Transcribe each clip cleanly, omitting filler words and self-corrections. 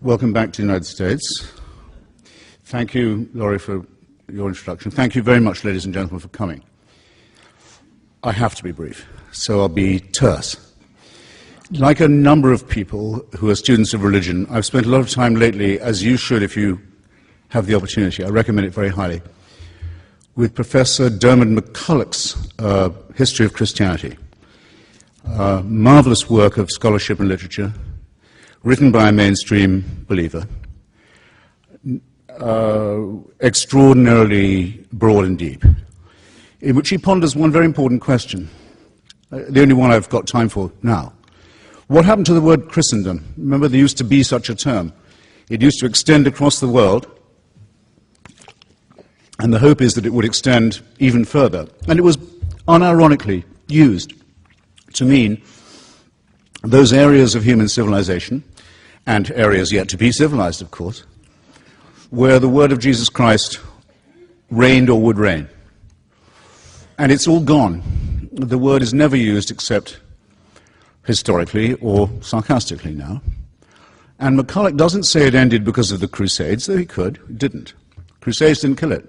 Welcome back to the United States. Thank you, Laurie, for your introduction. Thank you very much, ladies and gentlemen, for coming. I have to be brief, so I'll be terse. Like a number of people who are students of religion, I've spent a lot of time lately, as you should if you have the opportunity, I recommend it very highly, with Professor Dermot McCulloch's History of Christianity. Marvelous work of scholarship and literature, written by a mainstream believer, extraordinarily broad and deep, in which he ponders one very important question, the only one I've got time for now. What happened to the word Christendom? Remember, there used to be such a term. It used to extend across the world, and the hope is that it would extend even further. And it was unironically used to mean those areas of human civilization, and areas yet to be civilized, of course, where the word of Jesus Christ reigned or would reign. And it's all gone. The word is never used except historically or sarcastically now. And McCulloch doesn't say it ended because of the Crusades, though he could. It didn't. Crusades didn't kill it.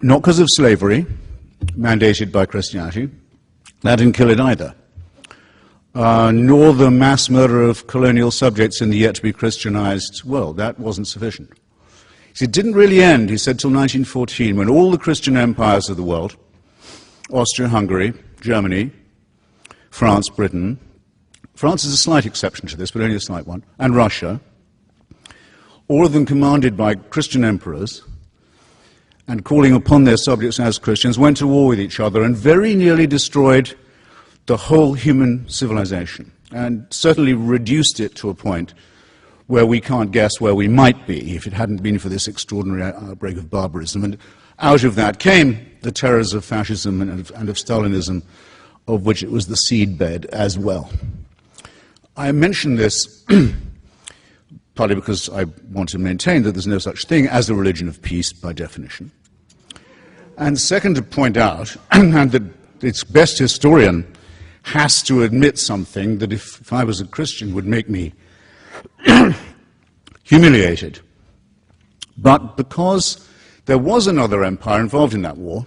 Not because of slavery, mandated by Christianity. That didn't kill it either. Nor the mass murder of colonial subjects in the yet-to-be-Christianized world. That wasn't sufficient. It didn't really end, he said, till 1914, when all the Christian empires of the world, Austria-Hungary, Germany, France, Britain, France is a slight exception to this, but only a slight one, and Russia, all of them commanded by Christian emperors, and calling upon their subjects as Christians, went to war with each other and very nearly destroyed the whole human civilization, and certainly reduced it to a point where we can't guess where we might be if it hadn't been for this extraordinary outbreak of barbarism. And out of that came the terrors of fascism and of Stalinism, of which it was the seedbed as well. I mention this partly because I want to maintain that there's no such thing as a religion of peace by definition. And second, to point out, and that its best historian has to admit something that if I was a Christian would make me humiliated. But because there was another empire involved in that war,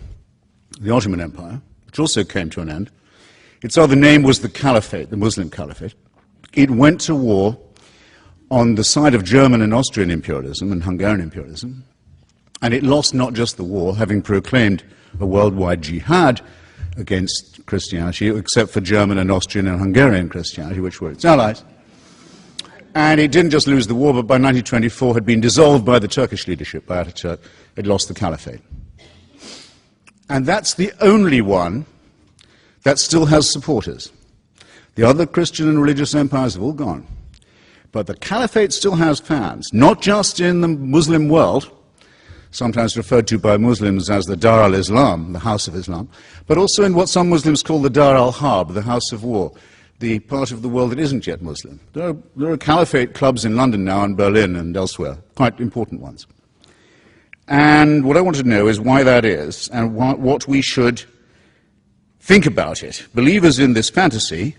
the Ottoman Empire, which also came to an end, its other name was the Caliphate, the Muslim Caliphate. It went to war on the side of German and Austrian imperialism and Hungarian imperialism, and it lost not just the war, having proclaimed a worldwide jihad against Christianity, except for German and Austrian and Hungarian Christianity, which were its allies. And it didn't just lose the war, but by 1924 had been dissolved by the Turkish leadership, by Ataturk. It lost the Caliphate. And that's the only one that still has supporters. The other Christian and religious empires have all gone. But the Caliphate still has fans, not just in the Muslim world, sometimes referred to by Muslims as the Dar al-Islam, the House of Islam, but also in what some Muslims call the Dar al-Harb, the House of War, the part of the world that isn't yet Muslim. There are Caliphate clubs in London now and Berlin and elsewhere, quite important ones. And what I want to know is why that is and what we should think about it. Believers in this fantasy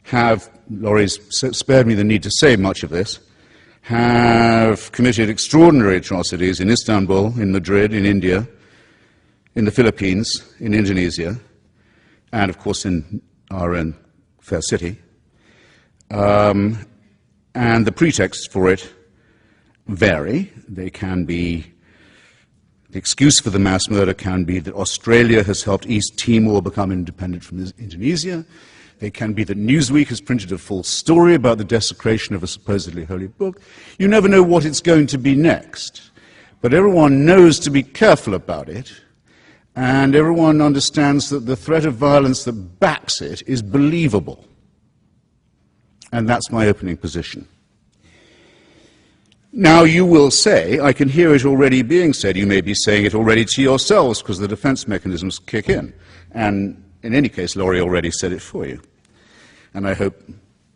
have, Laurie's spared me the need to say much of this, have committed extraordinary atrocities in Istanbul, in Madrid, in India, in the Philippines, in Indonesia, and of course in our own fair city. And the pretexts for it vary. They can be, the excuse for the mass murder can be that Australia has helped East Timor become independent from Indonesia. They can be that Newsweek has printed a false story about the desecration of a supposedly holy book. You never know what it's going to be next. But everyone knows to be careful about it, and everyone understands that the threat of violence that backs it is believable. And that's my opening position. Now you will say, I can hear it already being said, you may be saying it already to yourselves because the defense mechanisms kick in. And in any case, Laurie already said it for you. And I hope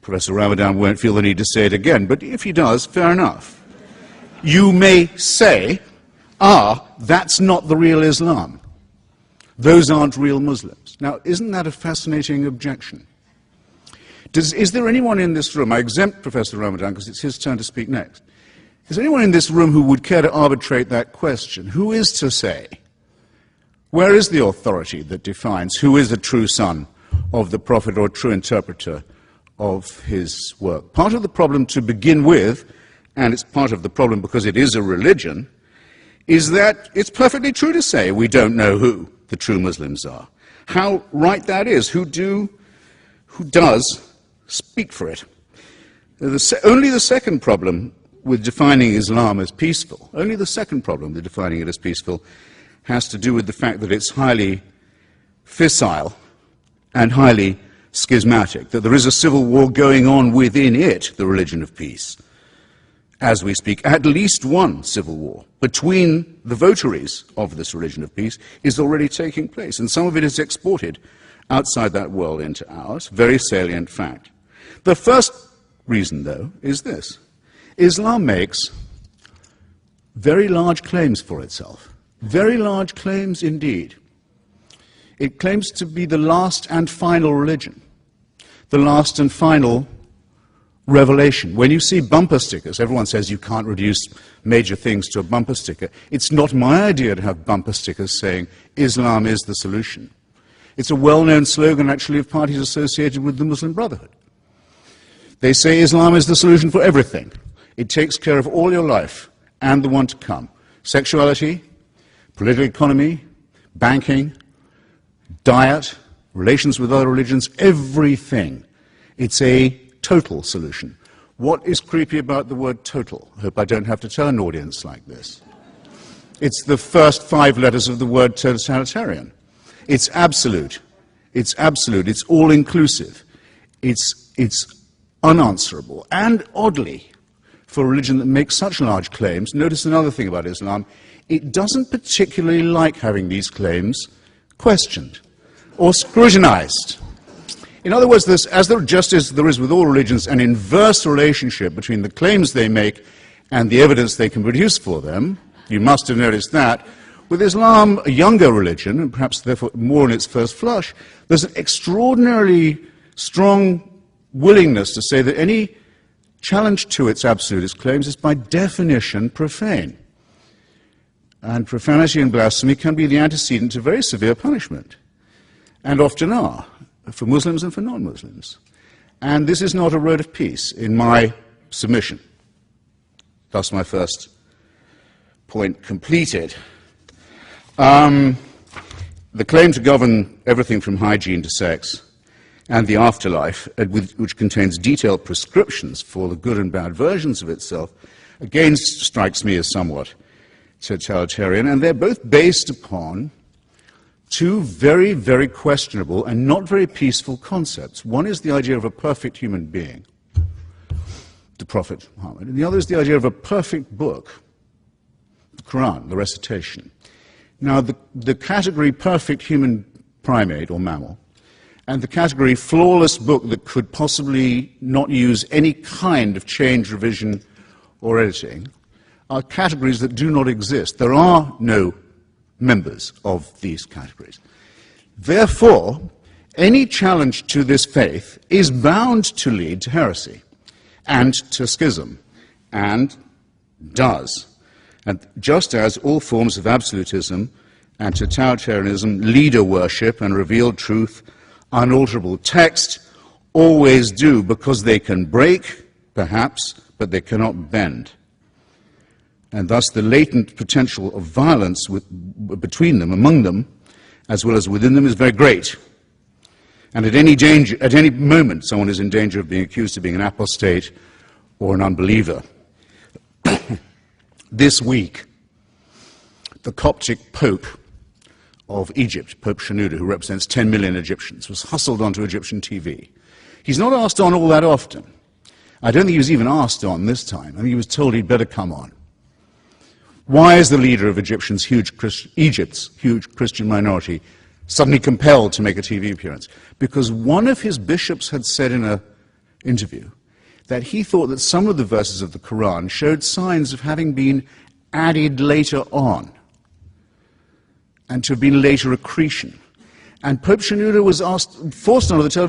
Professor Ramadan won't feel the need to say it again, but if he does, fair enough. You may say, that's not the real Islam. Those aren't real Muslims. Now, isn't that a fascinating objection? Is there anyone in this room, I exempt Professor Ramadan because it's his turn to speak next, is there anyone in this room who would care to arbitrate that question? Who is to say? Where is the authority that defines who is a true son of the Prophet or a true interpreter of his work? Part of the problem to begin with, and it's part of the problem because it is a religion, is that it's perfectly true to say we don't know who the true Muslims are. How right that is, who does speak for it. Only the second problem with defining Islam as peaceful, only the second problem with defining it as peaceful has to do with the fact that it's highly fissile and highly schismatic, that there is a civil war going on within it, the religion of peace. As we speak, at least one civil war between the votaries of this religion of peace is already taking place, and some of it is exported outside that world into ours, very salient fact. The first reason, though, is this. Islam makes very large claims for itself, very large claims indeed. It claims to be the last and final religion, the last and final revelation. When you see bumper stickers, everyone says you can't reduce major things to a bumper sticker. It's not my idea to have bumper stickers saying Islam is the solution. It's a well-known slogan, actually, of parties associated with the Muslim Brotherhood. They say Islam is the solution for everything. It takes care of all your life and the one to come. Sexuality, political economy, banking, diet, relations with other religions, everything. It's a total solution. What is creepy about the word total? I hope I don't have to tell an audience like this. It's the first 5 letters of the word totalitarian. It's absolute. It's absolute. It's all-inclusive. It's unanswerable. And oddly, for a religion that makes such large claims, notice another thing about Islam, it doesn't particularly like having these claims questioned or scrutinized. In other words, just as there is with all religions an inverse relationship between the claims they make and the evidence they can produce for them, you must have noticed that, with Islam, a younger religion, and perhaps therefore more in its first flush, there's an extraordinarily strong willingness to say that any challenge to its absolutist claims is by definition profane. And profanity and blasphemy can be the antecedent to very severe punishment, and often are, for Muslims and for non-Muslims. And this is not a road of peace, in my submission. Thus my first point completed. The claim to govern everything from hygiene to sex and the afterlife, which contains detailed prescriptions for the good and bad versions of itself, again strikes me as somewhat totalitarian, and they're both based upon two very, very questionable and not very peaceful concepts. One is the idea of a perfect human being, the Prophet Muhammad, and the other is the idea of a perfect book, the Quran, the recitation. Now, the category perfect human primate or mammal and the category flawless book that could possibly not use any kind of change, revision, or editing are categories that do not exist. There are no members of these categories. Therefore, any challenge to this faith is bound to lead to heresy and to schism, and does. And just as all forms of absolutism and totalitarianism, leader worship and revealed truth, unalterable text, always do, because they can break, perhaps, but they cannot bend. And thus the latent potential of violence between them, among them, as well as within them, is very great. And at any moment, someone is in danger of being accused of being an apostate or an unbeliever. This week, the Coptic Pope of Egypt, Pope Shenouda, who represents 10 million Egyptians, was hustled onto Egyptian TV. He's not asked on all that often. I don't think he was even asked on this time. I think he was told he'd better come on. Why is the leader of Egypt's huge Christian minority suddenly compelled to make a TV appearance? Because one of his bishops had said in an interview that he thought that some of the verses of the Quran showed signs of having been added later on and to have been later accretion. And Pope Shenouda was forced onto the television